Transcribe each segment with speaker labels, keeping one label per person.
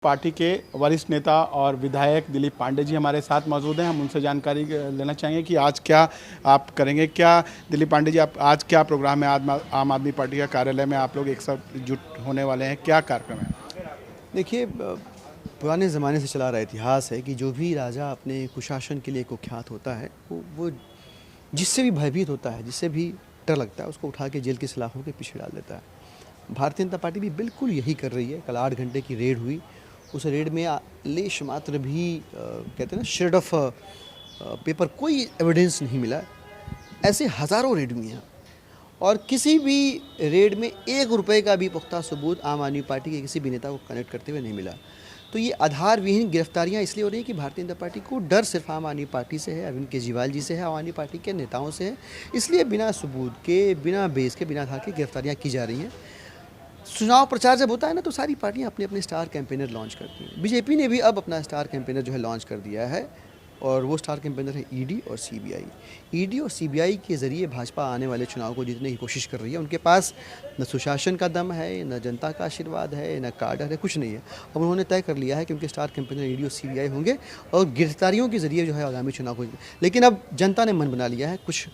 Speaker 1: Party के वरिष्ठ नेता और विधायक दिलीप पांडे जी हमारे साथ मौजूद हैं। हम उनसे जानकारी लेना चाहेंगे कि आज क्या आप करेंगे। क्या दिलीप पांडे जी, आप आज क्या प्रोग्राम है? आम आदमी पार्टी का कार्यालय में आप लोग एक साथ जुट होने वाले हैं, क्या कार्यक्रम है?
Speaker 2: देखिए, पुराने ज़माने से चला रहा इतिहास है कि जो भी राजा अपने कुशासन के लिए कुख्यात होता है वो जिससे भी भयभीत होता है, जिससे भी डर लगता है, उसको उठा के जेल की सलाखों के पीछे डाल देता है। भारतीय जनता पार्टी भी बिल्कुल यही कर रही है। कल 8 घंटे की रेड हुई, उस रेड में लेश मात्र भी कहते हैं ना, श्रेड ऑफ पेपर, कोई एविडेंस नहीं मिला। ऐसे हज़ारों रेड हुई हैं और किसी भी रेड में 1 रुपये का भी पुख्ता सबूत आम आदमी पार्टी के किसी भी नेता को कनेक्ट करते हुए नहीं मिला। तो ये आधार विहीन गिरफ्तारियां इसलिए हो रही हैं कि भारतीय जनता पार्टी को डर सिर्फ आम आदमी पार्टी से है, अरविंद केजरीवाल जी से है, आम आदमी पार्टी के नेताओं से है। इसलिए बिना सबूत के, बिना बेस के, बिना आधार के गिरफ्तारियां की जा रही हैं। चुनाव प्रचार जब होता है ना, तो सारी पार्टियां अपने अपने स्टार कैंपेनर लॉन्च करती हैं। बीजेपी ने भी अब अपना स्टार कैंपेनर जो है लॉन्च कर दिया है और वो स्टार कैंपेनर है ईडी और सीबीआई। ईडी और सीबीआई के ज़रिए भाजपा आने वाले चुनाव को जीतने की कोशिश कर रही है। उनके पास न सुशासन का दम है, न जनता का आशीर्वाद है, न काडर है, कुछ नहीं है। अब उन्होंने तय कर लिया है कि उनके स्टार कैंपेनर ईडी और सीबीआई होंगे और गिरफ्तारियों के ज़रिए जो है आगामी चुनाव को। लेकिन अब जनता ने मन बना लिया है, कुछ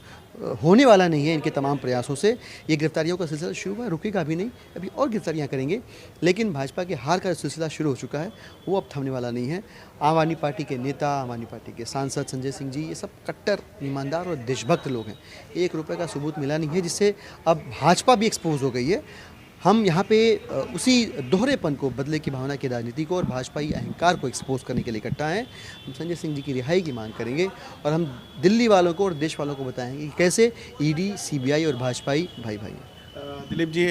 Speaker 2: होने वाला नहीं है इनके तमाम प्रयासों से। ये गिरफ्तारियों का सिलसिला शुरू हुआ, रुकेगा भी नहीं, अभी और गिरफ्तारियां करेंगे। लेकिन भाजपा के हार का सिलसिला शुरू हो चुका है, वो अब थमने वाला नहीं है। आम आदमी पार्टी के नेता, आम आदमी पार्टी के सांसद संजय सिंह जी, ये सब कट्टर ईमानदार और देशभक्त लोग हैं। 1 रुपये का सबूत मिला नहीं है, जिससे अब भाजपा भी एक्सपोज हो गई है। हम यहाँ पे उसी दोहरेपन को, बदले की भावना की राजनीति को और भाजपाई अहंकार को एक्सपोज करने के लिए इकट्ठा हैं। हम संजय सिंह जी की रिहाई की मांग करेंगे और हम दिल्ली वालों को और देश वालों को बताएंगे कि कैसे ईडी, सीबीआई और भाजपाई भाई भाई हैं।
Speaker 1: दिलीप जी,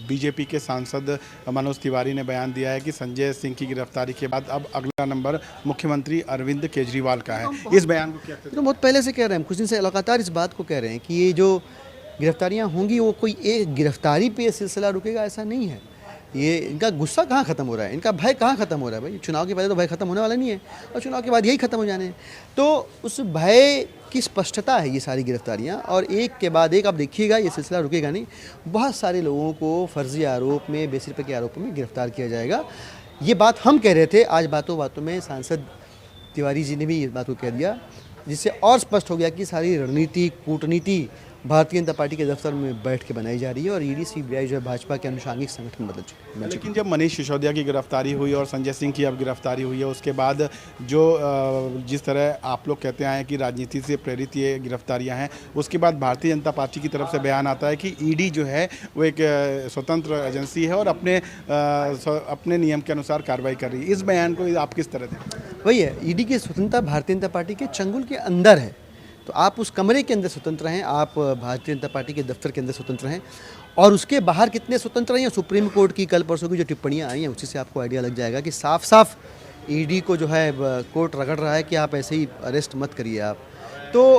Speaker 1: बीजेपी के सांसद मनोज तिवारी ने बयान दिया है कि संजय सिंह की गिरफ्तारी के बाद अब अगला नंबर मुख्यमंत्री अरविंद केजरीवाल का है। इस बयान को क्या?
Speaker 2: तो बहुत पहले से कह रहे हैं, कुछ दिन से लगातार इस बात को कह रहे हैं कि ये जो गिरफ्तारियां होंगी, वो कोई एक गिरफ्तारी पे सिलसिला रुकेगा, ऐसा नहीं है। ये इनका गुस्सा कहाँ ख़त्म हो रहा है, इनका भय कहाँ ख़त्म हो रहा है? भाई, चुनाव के पहले तो भय ख़त्म होने वाला नहीं है और चुनाव के बाद यही ख़त्म हो जाने हैं। तो उस भय की स्पष्टता है ये सारी गिरफ्तारियां, और एक के बाद एक आप देखिएगा, ये सिलसिला रुकेगा नहीं। बहुत सारे लोगों को फर्जी आरोप में, बेसिर पे के आरोपों में गिरफ्तार किया जाएगा। ये बात हम कह रहे थे, आज बातों बातों में सांसद तिवारी जी ने भी इस बात को कह दिया, जिससे और स्पष्ट हो गया कि सारी रणनीति, कूटनीति भारतीय जनता पार्टी के दफ्तर में बैठ के बनाई जा रही है और ईडी, सीबीआई जो है भाजपा के अनुषांगिक संगठन बदल चुके हैं।
Speaker 1: लेकिन जब मनीष सिसोदिया की गिरफ्तारी हुई और संजय सिंह की अब गिरफ्तारी हुई है, उसके बाद जो जिस तरह आप लोग कहते हैं कि राजनीति से प्रेरित ये गिरफ्तारियां हैं, उसके बाद भारतीय जनता पार्टी की तरफ से बयान आता है कि ईडी जो है वो एक स्वतंत्र एजेंसी है और अपने नियम के अनुसार कार्रवाई कर रही है। इस बयान को आप किस तरह दें?
Speaker 2: वही है, ईडी की स्वतंत्रता भारतीय जनता पार्टी के चंगुल के अंदर है। तो आप उस कमरे के अंदर स्वतंत्र हैं, आप भारतीय जनता पार्टी के दफ्तर के अंदर स्वतंत्र हैं, और उसके बाहर कितने स्वतंत्र हैं, सुप्रीम कोर्ट की कल परसों की जो टिप्पणियां आई हैं, उसी से आपको आइडिया लग जाएगा कि साफ साफ ईडी को जो है कोर्ट रगड़ रहा है कि आप ऐसे ही अरेस्ट मत करिए आप। तो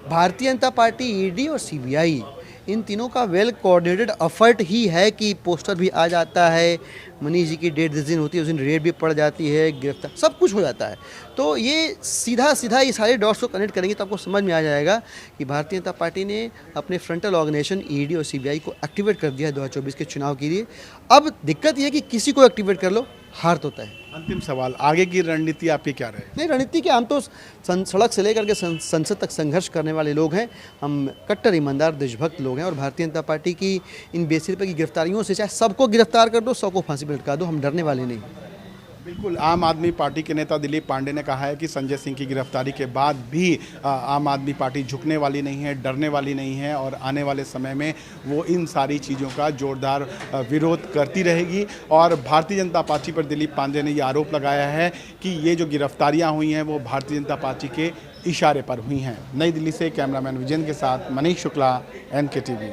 Speaker 2: भारतीय जनता पार्टी, ईडी और सीबीआई, इन तीनों का वेल कोऑर्डिनेटेड एफर्ट ही है कि पोस्टर भी आ जाता है, मनीष जी की डेट जिस दिन होती है उस दिन रेड भी पड़ जाती है, गिरफ्तार, सब कुछ हो जाता है। तो ये सीधा सीधा ये सारे डॉट्स को कनेक्ट करेंगे तो आपको समझ में आ जाएगा कि भारतीय जनता पार्टी ने अपने फ्रंटल ऑर्गेनाइजेशन ईडी और सीबीआई को एक्टिवेट कर दिया है 2024 के चुनाव के लिए। अब दिक्कत ये है कि किसी को एक्टिवेट कर लो, हार तो तय है।
Speaker 1: अंतिम सवाल, आगे की रणनीति आपकी क्या रहे?
Speaker 2: नहीं, रणनीति के, हम तो सड़क से लेकर के संसद तक संघर्ष करने वाले लोग हैं। हम कट्टर ईमानदार देशभक्त लोग हैं और भारतीय जनता पार्टी की इन बेसिर पे की गिरफ्तारियों से चाहे सबको गिरफ्तार कर दो, 100 को फांसी पे लटका दो, हम डरने वाले नहीं।
Speaker 1: बिल्कुल, आम आदमी पार्टी के नेता दिलीप पांडे ने कहा है कि संजय सिंह की गिरफ्तारी के बाद भी आम आदमी पार्टी झुकने वाली नहीं है, डरने वाली नहीं है और आने वाले समय में वो इन सारी चीज़ों का जोरदार विरोध करती रहेगी। और भारतीय जनता पार्टी पर दिलीप पांडे ने ये आरोप लगाया है कि ये जो गिरफ्तारियां हुई हैं वो भारतीय जनता पार्टी के इशारे पर हुई हैं। नई दिल्ली से कैमरामैन विजयन के साथ मनीष शुक्ला, NK TV।